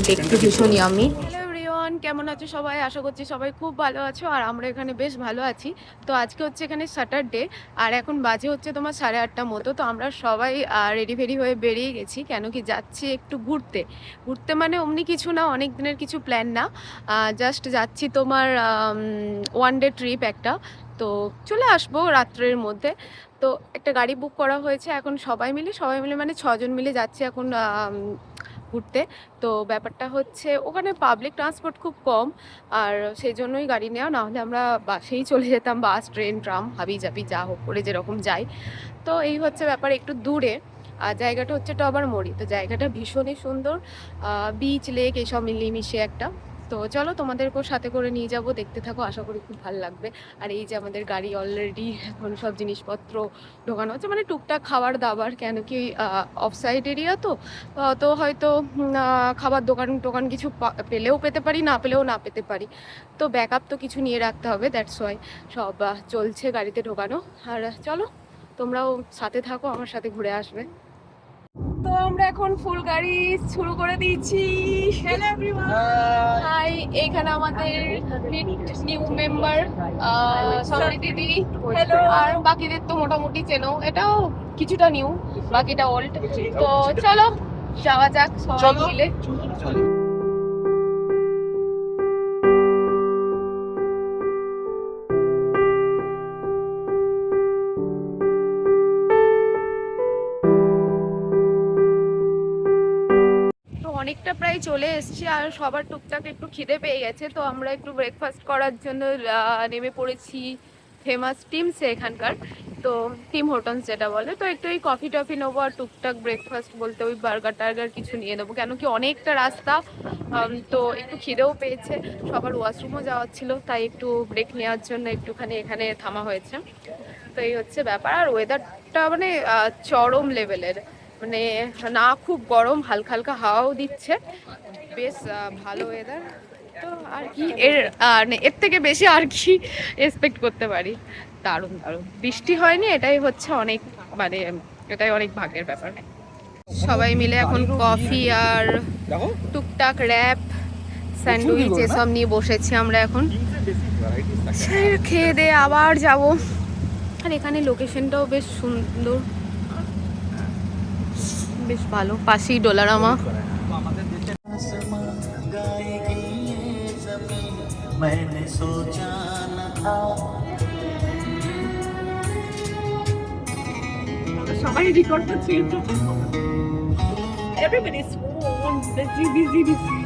দেখতে ভীষণ yummy. Hello everyone, কেমন আছো সবাই? আশা করছি সবাই খুব ভালো আছো আর আমরা এখানে বেশ ভালো আছি। তো আজকে হচ্ছে এখানে স্যাটারডে আর এখন বাজে হচ্ছে তোমার 8:30 মতো। তো আমরা সবাই রেডি ফেডি হয়ে বেরিয়ে গেছি, কেন কি যাচ্ছি একটু ঘুরতে। ঘুরতে মানে অমনি কিছু না, অনেক দিনের কিছু প্ল্যান না, জাস্ট যাচ্ছি তোমার ওয়ান ডে ট্রিপ একটা। তো চলে আসবো রাত্রের মধ্যে। তো একটা গাড়ি বুক করা হয়েছে, এখন সবাই মিলে মানে 6 জন মিলে যাচ্ছি এখন ঘুরতে। তো ব্যাপারটা হচ্ছে ওখানে পাবলিক ট্রান্সপোর্ট খুব কম, আর সেই জন্যই গাড়ি নেওয়া, না হলে আমরা বাসেই চলে যেতাম, বাস ট্রেন ট্রাম হাবি জাবি যা হোক করে যেরকম যাই। তো এই হচ্ছে ব্যাপার, একটু দূরে। আর জায়গাটা হচ্ছে টবার মোড়ি, তো জায়গাটা ভীষণই সুন্দর, বিচ লেক এসব মিলিয়ে একটা। তো চলো তোমাদেরকেও সাথে করে নিয়ে যাব, দেখতে থাকো, আশা করি খুব ভালো লাগবে। আর এই যে আমাদের গাড়ি অলরেডি এখন সব জিনিসপত্র ঢোকানো হচ্ছে, মানে টুকটাক খাবার দাবার, কেন কি অফ সাইড এরিয়া তো। তো হয়তো খাবার দোকান টোকান কিছু পেলেও পেতে পারি, না পেলেও না পেতে পারি। তো ব্যাকআপ তো কিছু নিয়ে রাখতে হবে, দ্যাটস ওয়াই সব চলছে গাড়িতে ঢোকানো। আর চলো তোমরাও সাথে থাকো, আমার সাথে ঘুরে আসবে। তো আমরা এখন ফুল গাড়ি শুরু করে দিয়েছি। Hello everyone, hi. এইখানে আমাদের নিউ মেম্বার সরি দিদি, হ্যালো। আর বাকিদের তো মোটামুটি চেনো, এটাও কিছুটা নিউ, বাকিটা ওল্ড। তো চলো যাওয়া যাক সবাই মিলে। অনেকটা প্রায় চলে এসেছি আর সবার টুকটাক একটু খিদে পেয়ে গেছে, তো আমরা একটু ব্রেকফাস্ট করার জন্য নেমে পড়েছি ফেমাস টিমসে এখানকার। তো টিম হোটনস যেটা বলে, তো একটু এই কফি টফি নেবো আর টুকটাক ব্রেকফাস্ট বলতে ওই বার্গার টার্গার কিছু নিয়ে নেবো, কেন কি অনেকটা রাস্তা। তো একটু খিদেও পেয়েছে, সবার ওয়াশরুমও যাওয়ার ছিল, তাই একটু ব্রেক নেওয়ার জন্য একটুখানি এখানে থামা হয়েছে। তো এই হচ্ছে ব্যাপার। আর ওয়েদারটা মানে চরম লেভেলের, মানে না খুব গরম, হালকা হালকা হাওয়াও দিচ্ছে, বেশ ভালো ওয়েদার। তো আর কি এর থেকে বেশি আর কি এক্সপেক্ট করতে পারি। দারুণ দারুণ, বৃষ্টি হয়নি, এটাই হচ্ছে অনেক, মানে এটাই অনেক ভাগ্যের ব্যাপার। সবাই মিলে এখন কফি আর টুকটাক র্যাপ স্যান্ডউইচ এসব নিয়ে বসেছি আমরা এখন। খেয়ে দিয়ে আবার যাব। আর এখানে লোকেশনটাও বেশ সুন্দর, বেশ ভালো, পাশেই ডোলারামা। সবাই রেকর্ড করছে, everybody's phone busy busy busy.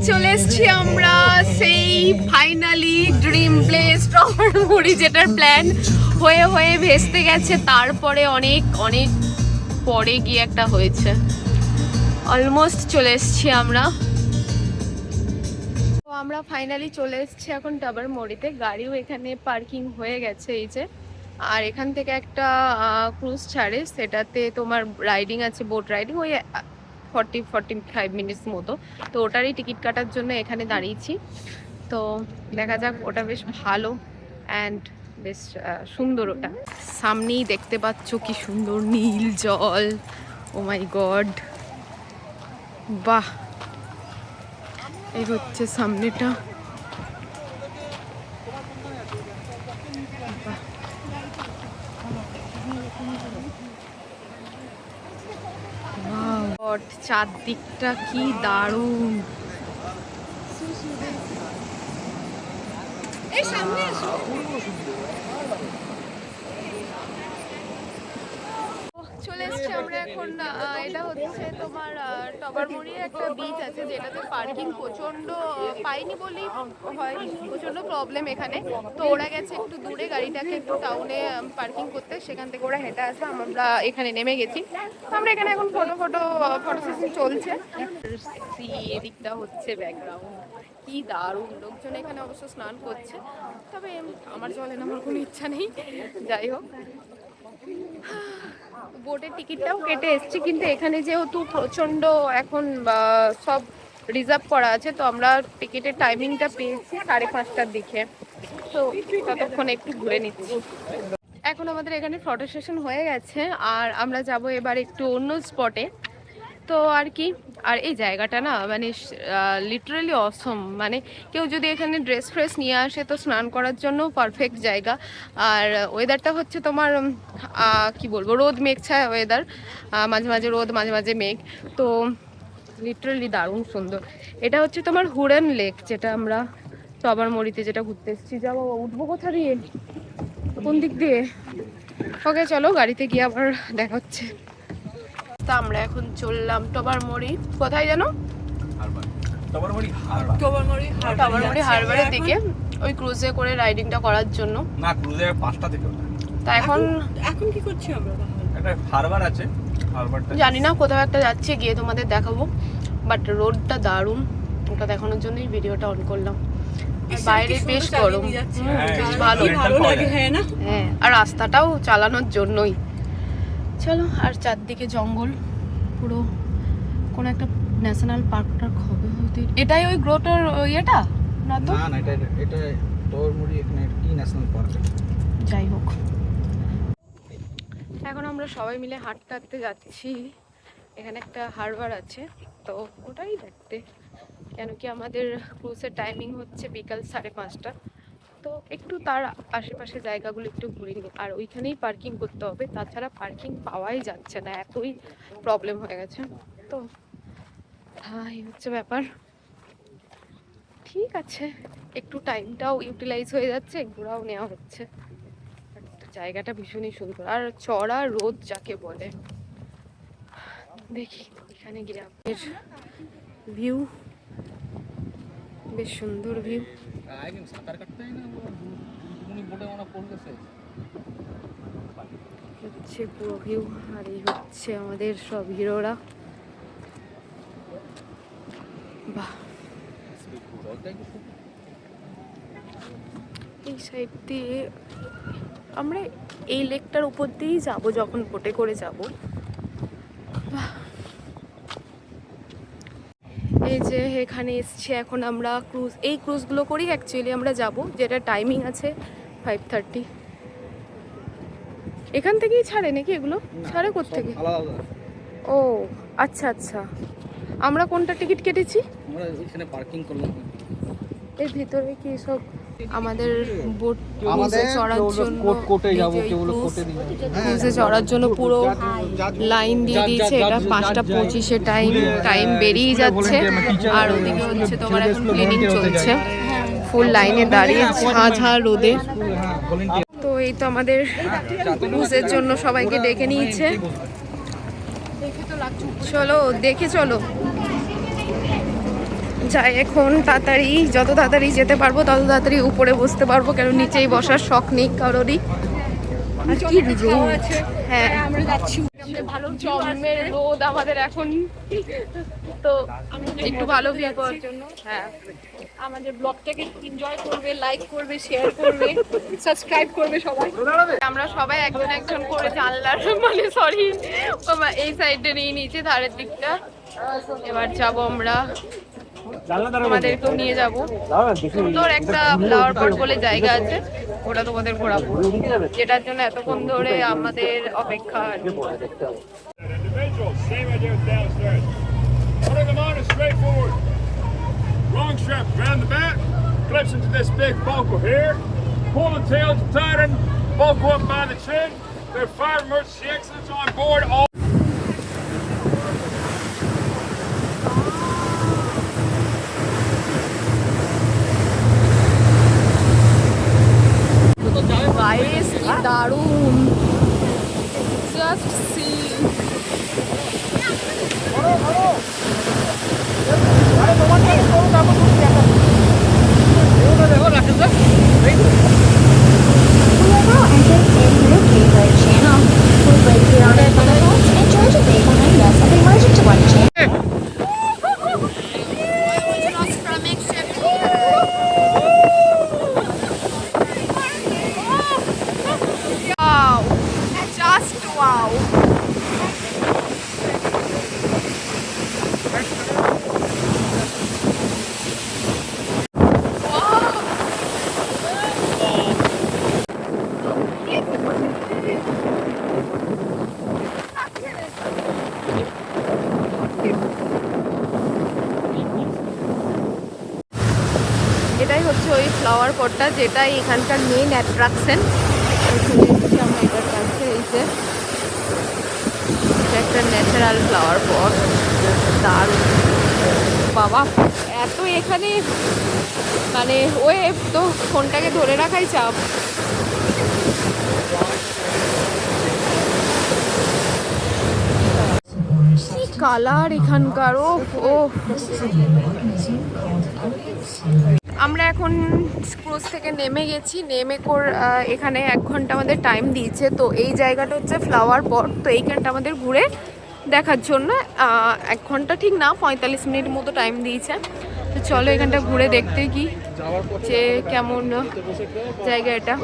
চলে এসছি আমরা সেই ফাইনালি ড্রিম প্লেস টবার মুড়ি, যেটার প্ল্যান হয়ে হয়ে ভেস্তে গেছে, তারপরে অনেক অনেক পরে গিয়ে একটা হয়েছে। অলমোস্ট চলে এসছি আমরা। তো আমরা ফাইনালি চলে এসছি এখন টাবার মোড়িতে, গাড়িও এখানে পার্কিং হয়ে গেছে এই যে। আর এখান থেকে একটা ক্রুজ ছাড়ে, সেটাতে তোমার রাইডিং আছে, বোট রাইডিং, ওই 45 মিনিটস মতো। তো ওটারই টিকিট কাটার জন্য এখানে দাঁড়িয়েছি। তো দেখা যাক, ওটা বেশ ভালো অ্যান্ড বেশ সুন্দর। ওটা সামনেই দেখতে পাচ্ছ কি সুন্দর নীল জল, ও মাই গড, বাহ। এই হচ্ছে সামনেটা, চারদিকটা কি দারুণ। এই সামনে এসো। চলে এসছি আমরা এখন, এটা হচ্ছে তোমার টবারমুড়ির একটা বিচ আছে, যেটাতে পার্কিং প্রচণ্ড পাইনি বলেই হয়, প্রচণ্ড প্রবলেম এখানে। তো ওরা গেছে একটু দূরে গাড়িটাকে একটু টাউনে পার্কিং করতে, সেখান থেকে ওরা হেঁটে আসবে, আমরা এখানে নেমে গেছি। আমরা এখানে এখন ফটো সেশন চলছে। এদিকটা হচ্ছে ব্যাকগ্রাউন্ড, কি দারুণ লোকজন এখানে অবশ্য স্নান করছে, তবে আমার জলে নামার কোনো ইচ্ছা নেই, যাই হোক। বোটের টিকিটটাও কেটে এসেছি, কিন্তু এখানে যেহেতু প্রচন্ড এখন সব রিজার্ভ করা আছে, তো আমরা টিকিটের টাইমিংটা পেয়েছি 5:30টার দিকে। তো ততক্ষণ একটু ঘুরে নিচ্ছি। এখন আমাদের এখানে ফটো সেশন হয়ে গেছে, আর আমরা যাব এবার একটু অন্য স্পটে। তো আর কি, আর এই জায়গাটা না মানে লিটারালি অসম। মানে কেউ যদি এখানে ড্রেস ফ্রেস নিয়ে আসে তো স্নান করার জন্য পারফেক্ট জায়গা। আর ওয়েদারটা হচ্ছে তোমার কি বলবো, রোদ মেঘ ছায়া ওয়েদার, মাঝে মাঝে রোদ মাঝে মাঝে মেঘ। তো লিটারালি দারুণ সুন্দর। এটা হচ্ছে তোমার হুডেন লেক, যেটা আমরা টবারমড়িতে যেটা ঘুরতে এসেছি। যাবো, উঠবো কোথা দিয়ে, কোন দিক দিয়ে? ওকে চলো, গাড়িতে গিয়ে আবার দেখা হচ্ছে। তা আমরা এখন চললাম টবারমড়ি, কোথায় জানো? টবারমড়ি হারবারের দিকে, ওই ক্রুজে করে রাইডিংটা করার জন্য। না, ক্রুজে 5টা থেকে। তা এখন কি করছি আমরা? একটা হারবার আছে, হারবারটা জানি না, কোথাও একটা যাচ্ছে, গিয়ে তোমাদের দেখাবো। বাট রোডটা দারুণ, ওটা দেখানোর জন্যই ভিডিওটা অন করলাম। বাইরে বেশ গরম, বেশ ভালো লাগে। হ্যাঁ না, হ্যাঁ, আর রাস্তাটাও চালানোর জন্যই। চলো, আর চারদিকে জঙ্গল পুরো, কোন একটা ন্যাশনাল পার্কটার খবর হতে। এটাই ওই গ্রোটার ইয়েটা না তো? না, এটা টবারমড়ি, এখানে কি ন্যাশনাল পার্ক। যাই হোক, এখন আমরা সবাই মিলে হাঁটতে হাঁটতে যাচ্ছি। এখানে একটা হারবার আছে, তো ওটাই দেখতে। কেন কি আমাদের ক্রুজের টাইমিং হচ্ছে বিকাল 5:30টা, তো একটু তার আশেপাশে জায়গাগুলো একটু ঘুরে নিই। আর ওইখানেই পার্কিং করতে হবে, তাছাড়া পার্কিং পাওয়াই যাচ্ছে না, এতই প্রবলেম হয়ে গেছে। তো এই হচ্ছে ব্যাপার। ঠিক আছে, একটু টাইমটাও ইউটিলাইজ হয়ে যাচ্ছে, ঘোরাও নেওয়া হচ্ছে। জায়গাটা ভীষণই সুন্দর, আর চড়া রোদ যাকে বলে। দেখি এখানে গিয়ে আপনার ভিউ, বেশ সুন্দর ভিউ। হচ্ছে পুরো ভিউ, আর এই হচ্ছে আমাদের সব হিরোরা। বাহ, এই সাইড দিয়ে আমরা এই লেকটার উপর দিয়েই যাব যখন বোটে করে যাব। এই যে এখানে এসছি এখন আমরা ক্রুজ, এই ক্রুজগুলো করেই অ্যাকচুয়ালি আমরা যাব, যেটা টাইমিং আছে 5:30। এখান থেকেই ছাড়ে নাকি এগুলো? ছাড়ে কোত্থেকে? ও আচ্ছা আচ্ছা, আমরা কোনটা টিকিট কেটেছি? আমরা এখানে পার্কিং করলাম। এর ভিতরে কি সব আমাদের বোট ক্রুজে চড়ার জন্য, ক্রুজে চড়ার জন্য পুরো লাইন দিয়ে দিয়েছে। এটা 5:25-এ টাইম বেরিয়ে যাচ্ছে, আর ওদিকে হচ্ছে তোমার এখন ক্লিনিং চলছে, ফুল লাইনে দাঁড়িয়ে ঝাঁ রোদে। তো এই তো আমাদের ক্রুজের জন্য সবাইকে ডেকে নিয়েছে। চলো দেখে চলো, যাই এখন তাড়াতাড়ি, যত তাড়াতাড়ি যেতে পারবো তত তাড়াতাড়ি উপরে বসতে পারবো, কেন নিচেই বসার শখ নেই কারোরই। কি রোদ, হ্যাঁ আমরা যাচ্ছি, ভালো জমের রোদ আমাদের এখন। তো একটু ভালো ভিউ পাওয়ার জন্য হ্যাঁ আমাদের ব্লগটাকে এনজয় করবে, লাইক করবে, শেয়ার করবে, সাবস্ক্রাইব করবে সবাই। আমরা সবাই একজন একজন করে জানলার মানে সরি এই সাইডে নিয়ে নিয়েছি, ধারের দিকটা। এবার যাব আমরা, আমাদেরকেও নিয়ে যাব। সুন্দর একটা ফ্লাওয়ার পট বলে জায়গা আছে, ওটা তোমাদের ঘোরাবো, যেটার জন্য এতক্ষণ ধরে আমাদের অপেক্ষা। Long strap around the back, clips into this big buckle here. Pulling tails to tighten, buckle up by the chin. There are 5 emergency exits on board. All guys কি দারুণ, জাস্ট সি। হচ্ছে ওই ফ্লাওয়ার পটটা, যেটা এখানকার main attraction. আমরা এটার কাছে এই যে এটা একটা ন্যাচারাল ফ্লাওয়ার পট, দারুণ বাবা। এত এখানে মানে ওয়েভ, তো ফোনটাকে ধরে রাখাই চাপ। কালার এখানকার, ও ও আমরা এখন ক্রুজ থেকে নেমে গেছি, নেমে এখানে 1 ঘন্টা আমাদের টাইম দিয়েছে। তো এই জায়গাটা হচ্ছে ফ্লাওয়ার পট, তো এইখানটা আমাদের ঘুরে দেখার জন্য 1 ঘন্টা ঠিক না, 45 মিনিট মতো টাইম দিয়েছে। তো চলো এখানটা ঘুরে দেখতে কি যে কেমন জায়গা এটা।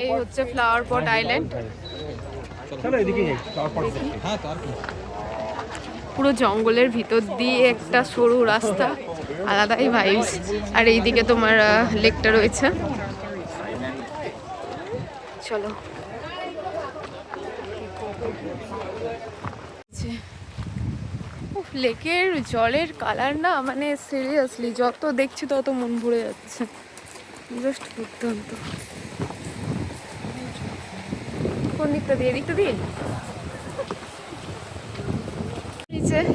এই হচ্ছে ফ্লাওয়ার পট আইল্যান্ড, পুরো জঙ্গলের ভিতর দিয়ে একটা সরু রাস্তা, আলাদাই ভাইবস। আর এইদিকে তোমার লেকটা রয়েছে। চলো লেকের জলের কালার না, মানে সিরিয়াসলি যত দেখছি তত মন ভরে যাচ্ছে, জাস্ট দুর্দান্ত। কোন দিকটা দিয়ে? এদিকটা দিয়ে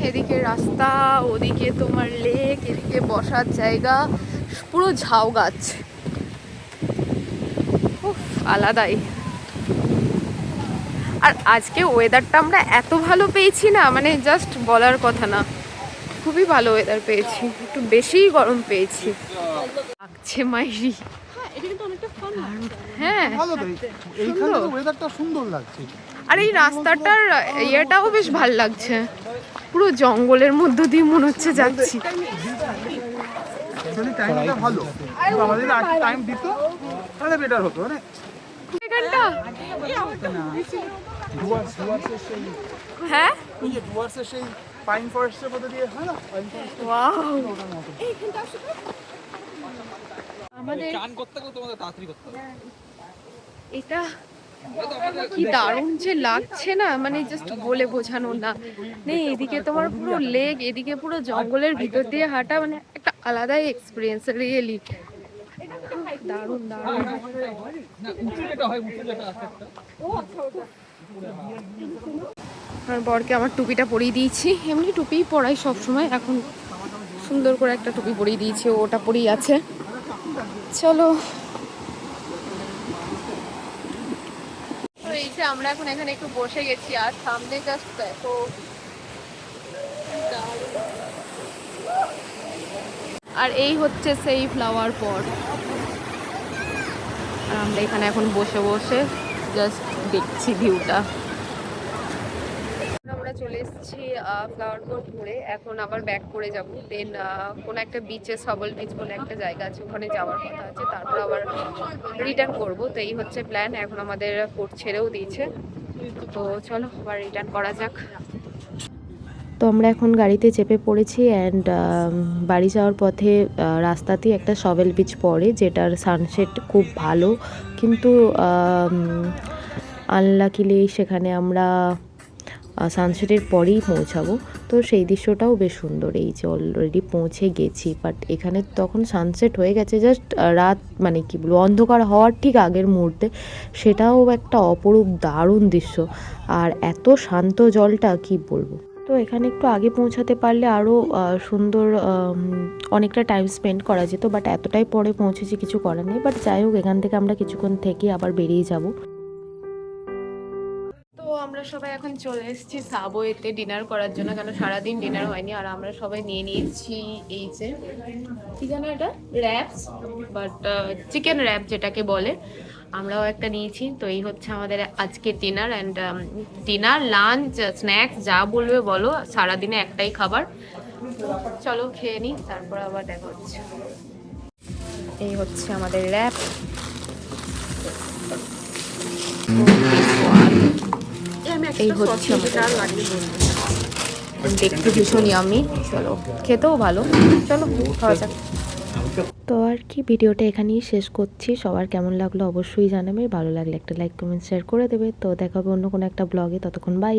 এদিকে রাস্তা, ওদিকে তোমার লেক, এদিকে বসার জায়গা, পুরো ঝাউ গাছ, আলাদাই। আর আজকে ওয়েদারটা আমরা এত ভালো পেয়েছি না, মানে জাস্ট বলার কথা না, খুবই ভালো ওয়েদার পেয়েছি, একটু বেশিই গরম পেয়েছি। লাগছে মাইরি, হ্যাঁ ওয়েদারটা সুন্দর লাগছে। আর এই রাস্তাটার ইয়েটাও বেশ ভাল লাগছে, পুরো জঙ্গলের মধ্য দিয়ে মনে হচ্ছে যাচ্ছি। টাইমটা ভালো, আমাদের আগে টাইম দিত তাহলে বেটার হতো। মানে এখানটা হ্যাঁ ওই যে ডুয়ার্সের সেই পাইন ফরেস্টের মধ্যে দিয়ে হয় না, ওয়াও। আমাদের চান করতে করতে তোমাদের তাড়াতাড়ি করতে হবে। এটা কি দারুণ যে লাগছে না, মানে জাস্ট বলে বোঝানো না। নেই এদিকে তোমার পুরো লেক, এদিকে পুরো জঙ্গলের ভিতর দিয়ে হাঁটা, মানে একটা আলাদাই এক্সপিরিয়েন্স, রিয়েলি দারুণ দারুণ। আর বরকে আমার টুপিটা পরিয়ে দিয়েছি, এমনি টুপি পরাই সবসময়, এখন সুন্দর করে একটা টুপি পরিয়ে দিয়েছি, ওটা পরেই আছে। চলো এই যে আমরা এখন এখানে একটু বসে গেছি, আর সামনে জাস্ট দেখো, আর এই হচ্ছে সেই ফ্লাওয়ার পট। আর আমরা এখানে এখন বসে বসে জাস্ট দেখছি ভিউটা। আমরা চলে এসেছি ফ্লাওয়ার পট ঘুরে, এখন আবার ব্যাক করে যাব। দেন কোনো একটা বিচে, সবল বিচ বলে একটা জায়গা আছে, ওখানে যাওয়ার কথা আছে, তারপর আবার রিটার্ন করব। তো এই হচ্ছে প্ল্যান। এখন আমাদের পোর্ট ছেড়েও দিয়েছে, তো চলো আবার রিটার্ন করা যাক। তো আমরা এখন গাড়িতে চেপে পড়েছি অ্যান্ড বাড়ি যাওয়ার পথে রাস্তাতেই একটা সবেল বিচ পড়ে, যেটার সানসেট খুব ভালো, কিন্তু আনলাকিলি সেখানে আমরা সানসেটের পরেই পৌঁছাবো। তো সেই দৃশ্যটাও বেশ সুন্দর। এই যে অলরেডি পৌঁছে গেছি, বাট এখানে তখন সানসেট হয়ে গেছে, জাস্ট রাত মানে কি বলবো অন্ধকার হওয়ার ঠিক আগের মুহূর্তে। সেটাও একটা অপরূপ দারুণ দৃশ্য, আর এত শান্ত জলটা কি বলবো। তো এখানে একটু আগে পৌঁছাতে পারলে আরও সুন্দর অনেকটা টাইম স্পেন্ড করা যেত, বাট এতটাই পরে পৌঁছেছি, কিছু করার নেই। বাট যাই হোক, এখান থেকে আমরা কিছুক্ষণ থেকে আবার বেরিয়ে যাব। তো আমরা সবাই এখন চলে এসেছি সাবওয়েতে ডিনার করার জন্য, কেন সারাদিন ডিনার হয়নি। আর আমরা সবাই নিয়ে নিয়েছি এই যে কি জানো এটা, র্যাপস, বাট চিকেন র্যাপ যেটাকে বলে, আমরাও একটা নিয়েছি। তো এই হচ্ছে আমাদের আজকে dinner and dinner, lunch, snacks যা বলবে বলো, সারাদিনে একটাই খাবার। চলো খেয়ে নিই, তারপর আবার দেখা হচ্ছে। এই হচ্ছে আমাদের র্যাপ, এই হচ্ছে দেখতে ভীষণ ইয়ামি, চলো খেতেও ভালো, চলো খাওয়া যাক। তো আর কি, ভিডিওটা এখানেই শেষ করছি। সবার কেমন লাগলো অবশ্যই জানাবে, ভালো লাগলে একটা লাইক, কমেন্ট, শেয়ার করে দেবে। তো দেখা হবে অন্য কোনো একটা ব্লগে, ততক্ষণ বাই।